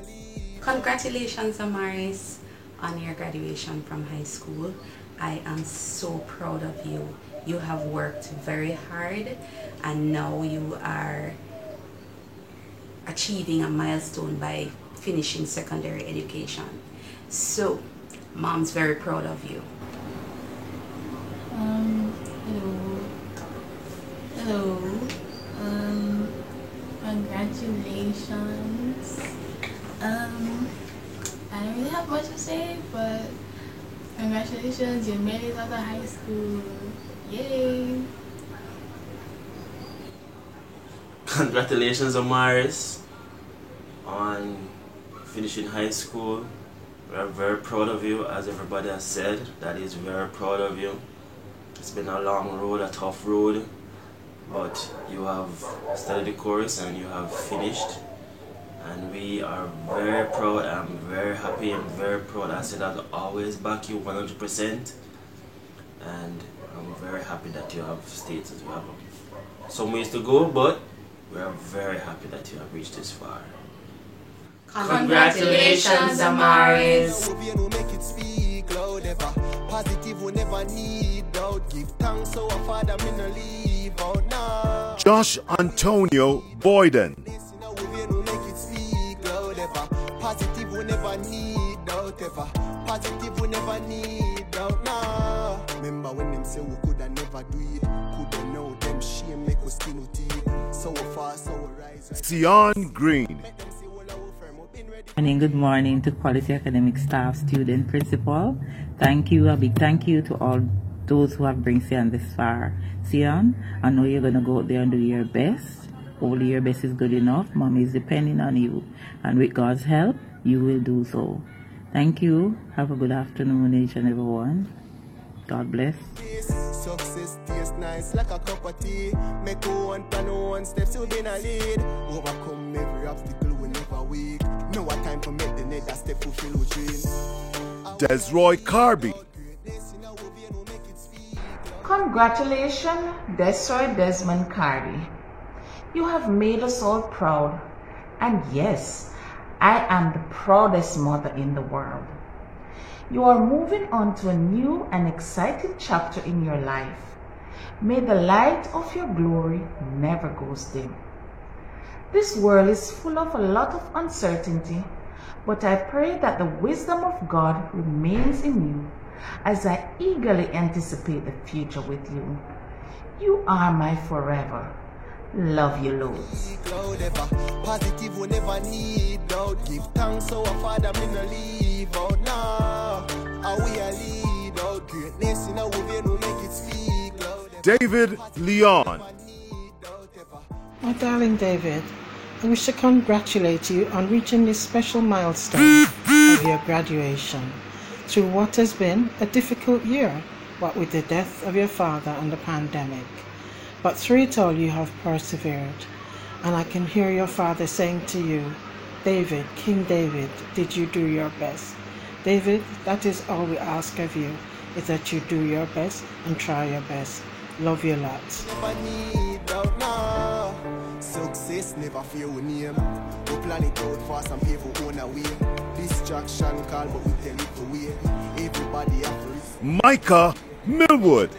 Congratulations, Amaris, on your graduation from high school. I am so proud of you. You have worked very hard and now you are achieving a milestone by finishing secondary education. So, Mom's very proud of you. Hello. Congratulations. I don't really have much to say, but congratulations, you made it out of high school. Yay! Congratulations, Amaris, on finishing high school. We are very proud of you, as everybody has said. That is very proud of you. It's been a long road, a tough road, but you have studied the course and you have finished. And we are very proud. I'm very happy and very proud. I said I'll always back you 100%. And I'm very happy that you have stated you have some ways to go, but we are very happy that you have reached this far. Congratulations, Amaris. Positive we never need doubt. Give thanks to our Father, me no leave out now. Josh Antonio Boyden. Positive we never need doubt ever. Positive we never need doubt now. Remember when them say we coulda never do it. Coulda know them shame make we skin with teeth. So far, so we rise. Sion Green. Good morning to Quality Academic staff, student, principal. Thank you, a big thank you to all those who have bring Sion this far. Sion, I know you're going to go out there and do your best. Only your best is good enough. Mommy is depending on you. And with God's help, you will do so. Thank you. Have a good afternoon, each and everyone. God bless. Success tastes nice like a cup of tea. Make one plan, one steps to be in a lead. Overcome every obstacle we never weak. No what time to make the next step fulfill your dream. Desroy Carby. Congratulations, Desroy Desmond Carby. You have made us all proud. And yes, I am the proudest mother in the world. You are moving on to a new and exciting chapter in your life. May the light of your glory never go dim. This world is full of a lot of uncertainty, but I pray that the wisdom of God remains in you as I eagerly anticipate the future with you. You are my forever. Love you loads. Positive we never need doubt. Give thanks to our Father, me no leave out now. Are we a lead out? Greatness in our way, no make it speak loud. David Leon. My darling David, I wish to congratulate you on reaching this special milestone of your graduation through what has been a difficult year, what with the death of your father and the pandemic. But through it all you have persevered, and I can hear your father saying to you, David, King David, did you do your best? David, that is all we ask of you, is that you do your best and try your best. Love you lots. Success never fear we name. We plan it out for some people on our way. Distraction call, but we tell it to wait. Everybody have risk. Micah Millwood.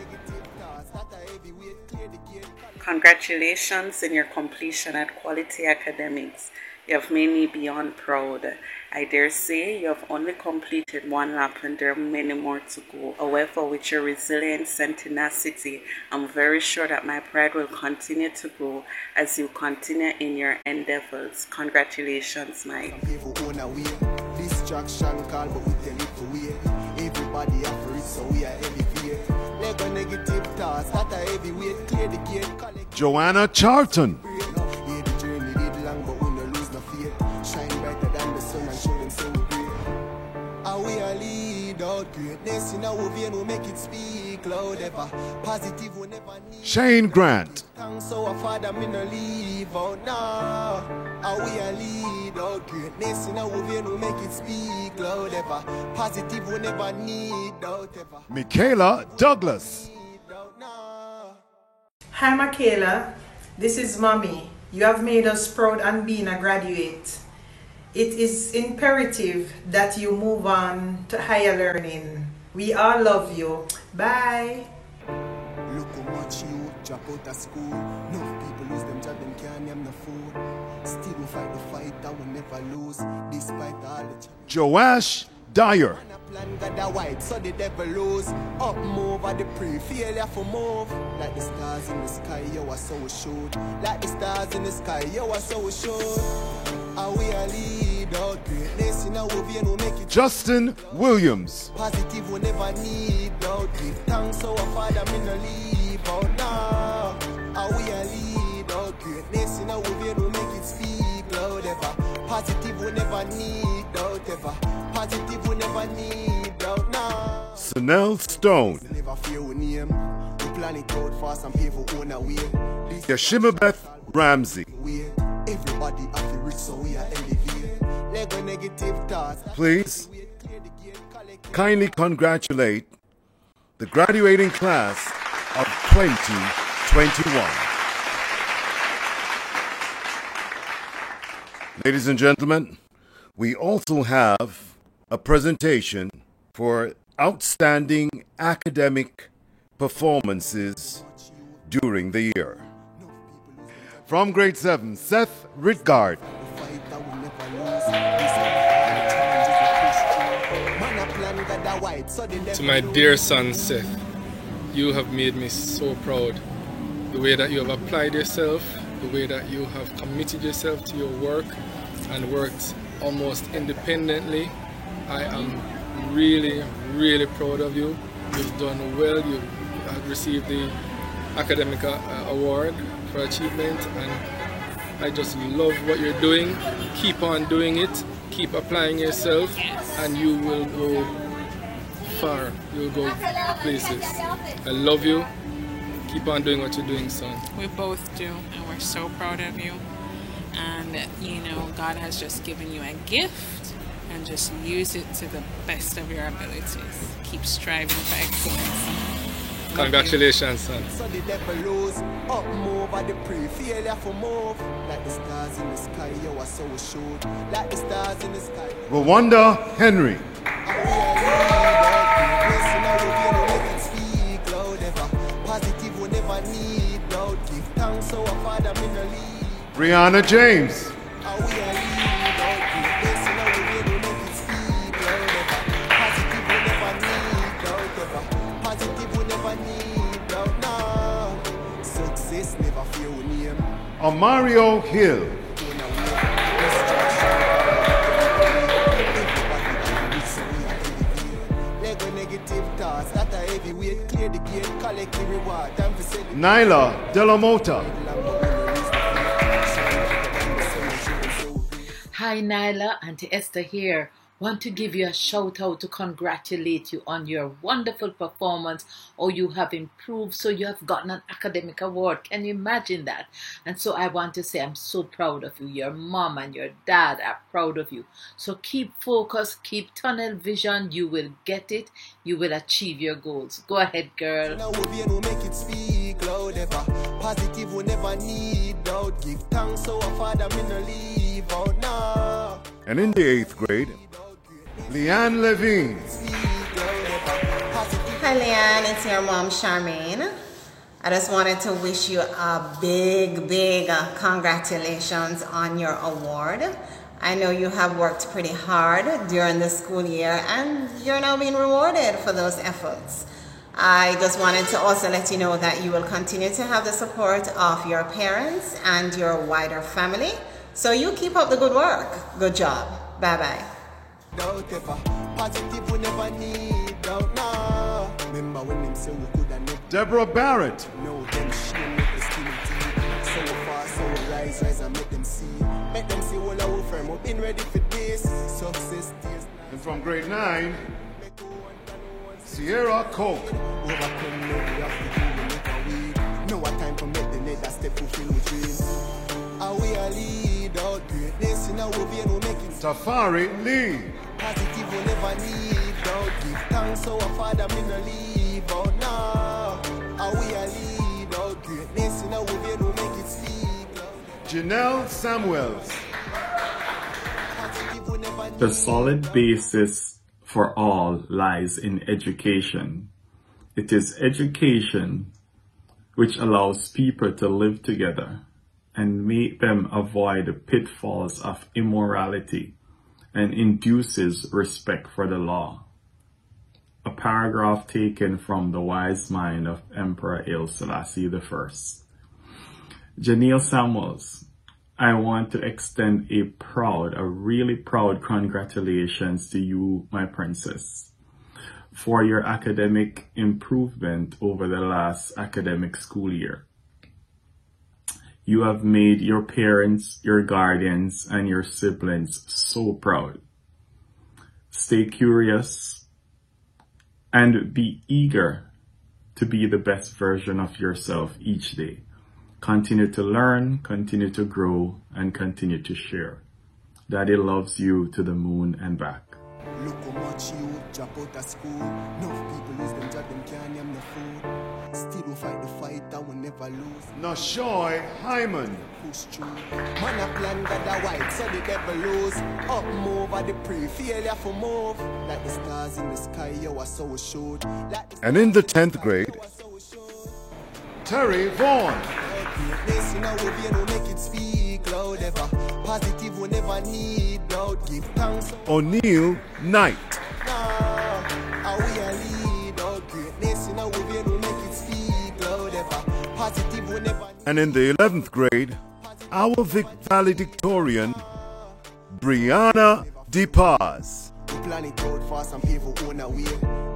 Congratulations in your completion at Quality Academics. You have made me beyond proud. I dare say you have only completed one lap and there are many more to go. However, with your resilience and tenacity, I'm very sure that my pride will continue to grow as you continue in your endeavors. Congratulations, Mike. Distraction call, but we tell it to wait. Everybody have risk, so we are elevate. Lego negative thoughts, that are heavyweight. Clear the gate, collect. Joanna Charlton. Yeah, the journey did long, but we no lose no fear. Shine brighter than the sun and show them so great. Are we a lead out? Greatness in our vein will make it speak loud ever. Positive we never need. Shane Grant. Thanks to our Father, me no leave out now. Are we a lead out? Greatness in our vein will make it speak loud ever. Positive we never need doubt ever. Michaela Douglas. Hi Michaela, this is Mommy. You have made us proud and being a graduate. It is imperative that you move on to higher learning. We all love you. Bye. Look how much you drop out of school. No people lose them job, them can't name no food. Still we fight the fight that we never lose, despite all the Joash Dyer. plan got the white, so the devil lose. Up move at the pre-failure for move. Like the stars in the sky, you are so assured. Like the stars in the sky, you are so assured. Are we a lead out? Greatness in our vein will make it. Justin Williams. Positive we never need doubt. Give thanks to our Father, me no leave out now. Are we a lead out? Greatness in our vein will make it speak loud ever. Positive we never need doubt ever. Positive we never need doubt now. Sunel Stone. Never fear we name. We plan it out for some people on our way. Yashimabeth Ramsey. Everybody have to reach, so we are elevate. Lego negative thoughts. Please kindly congratulate the graduating class of 2021. Ladies and gentlemen, we also have a presentation for outstanding academic performances during the year. From grade 7, Seth Ritgard. To my dear son Seth, you have made me so proud. The way that you have applied yourself, the way that you have committed yourself to your work and worked almost independently. I am really, really proud of you. You've done well. You have received the academic award for achievement, and I just love what you're doing. Keep on doing it. Keep applying yourself, and you will go far. You'll go places. I love you. Keep on doing what you're doing, son. We both do, and we're so proud of you. And you know, God has just given you a gift, and just use it to the best of your abilities. Keep striving for excellence. Congratulations, son. So the devil lose, up move at the pre-failure for move. Like the stars in the sky, you are so assured. Like the stars in the sky. Rwanda Henry. Positive will never need doubt. Give thanks so our Father in the lead. Brianna James. Success never fear we name. Amario Hill. Nyla De La Mota. Hi Nyla, Auntie Esther here. Want to give you a shout out to congratulate you on your wonderful performance. Oh, you have improved, so you have gotten an academic award. Can you imagine that? And so I want to say I'm so proud of you. Your mom and your dad are proud of you. So keep focused, keep tunnel vision. You will get it. You will achieve your goals. Go ahead, girl. Now we'll make it speak loud ever. Positive we never need doubt. Give thanks so our Father me no leave out now. And in the 8th grade, Leanne Levine. Hi Leanne, it's your mom Charmaine. I just wanted to wish you a big congratulations on your award. I know you have worked pretty hard during the school year and you're now being rewarded for those efforts. I just wanted to also let you know that you will continue to have the support of your parents and your wider family. So you keep up the good work. Good job. Bye-bye. Positive we never need doubt now. Remember when them say we could have never. Deborah Barrett. No, them shame make the skinny teeth. So far, so rise and make them see. Make them see all our firm. We've been ready for this. Success days. And from grade 9, Sierra Coke. Overcome no, we have to do the make a weed. No what time to make the next step fulfill with dreams. Are we a lead out greatness in our way and we make it. Tafari Lee. Positive will never need doubt. Give thanks so our Father me no leave out now. Are we a lead out greatness in our way and we make it speak. Janelle Samuels. The solid basis for all lies in education. It is education which allows people to live together and make them avoid the pitfalls of immorality and induces respect for the law. A paragraph taken from the wise mind of Emperor Haile Selassie I. Janelle Samuels, I want to extend a really proud congratulations to you, my princess, for your academic improvement over the last academic school year. You have made your parents, your guardians, and your siblings so proud. Stay curious and be eager to be the best version of yourself each day. Continue to learn, continue to grow, and continue to share. Daddy loves you to the moon and back. Look how much you drop out of school. Enough people lose them job, them can't name no food. Still we fight the fight that we never lose. Nashoy Hyman. Push through. Man a plan got the white, so the devil lose. Up move at the pre-failure for move. Like the stars in the sky, you are so assured. And in the 10th grade, Terry Vaughan. Greatness in our way and we make it speak loud ever. Positive we never need doubt. Give thanks. O'Neill Knight. Are we a lead out? Greatness in our way and we make it speak loud ever. Positive we never. And in the 11th grade, our valedictorian, Brianna DePaz. We plan it out fast and people own a way.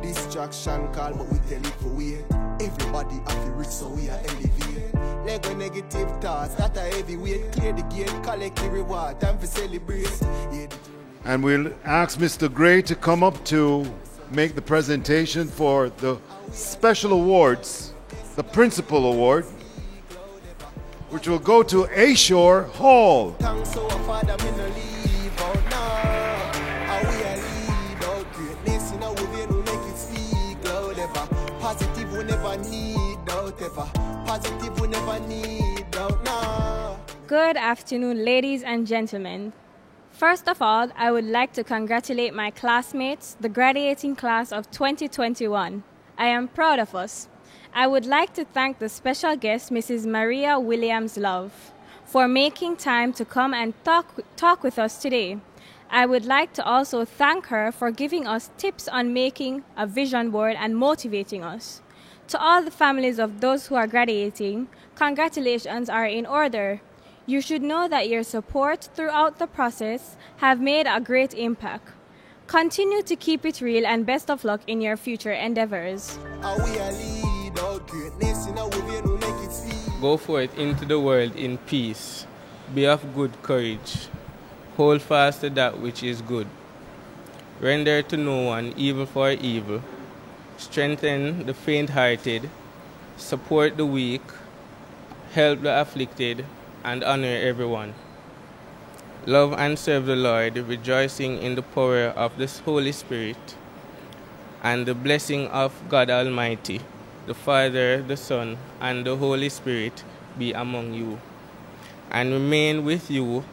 Distraction call, but we tell it for way. Everybody have to reach, so we are elevate. Lego negative thoughts, that are heavyweight. Clear the gate, collect the reward, time for celebrate. Yeah, and we'll ask Mr. Gray to come up to make the presentation for the special awards, the Principal Award, which will go to Ashore Hall. Thanks to our Father, me no leave out now. And we are lead out greatness in our way, we make it speak loud ever. Positive we never need out ever. Positive we never need out now. Good afternoon, ladies and gentlemen. First of all, I would like to congratulate my classmates, the graduating class of 2021. I am proud of us. I would like to thank the special guest, Mrs. Maria Williams-Love, for making time to come and talk with us today. I would like to also thank her for giving us tips on making a vision board and motivating us. To all the families of those who are graduating, congratulations are in order. You should know that your support throughout the process have made a great impact. Continue to keep it real and best of luck in your future endeavors. Go forth into the world in peace. Be of good courage. Hold fast to that which is good. Render to no one evil for evil. Strengthen the faint-hearted. Support the weak. Help the afflicted. And honor everyone. Love and serve the Lord, rejoicing in the power of the Holy Spirit and the blessing of God Almighty, the Father, the Son, and the Holy Spirit be among you and remain with you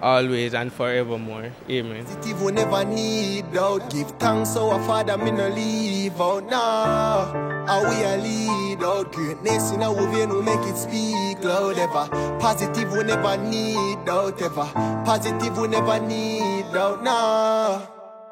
always and forevermore. Amen. Positive we never need out. Give thanks to our Father, me no leave out now. And we are lead out. Greatness in our way, we make it speak loud ever. Positive we never need out ever. Positive we never need out now.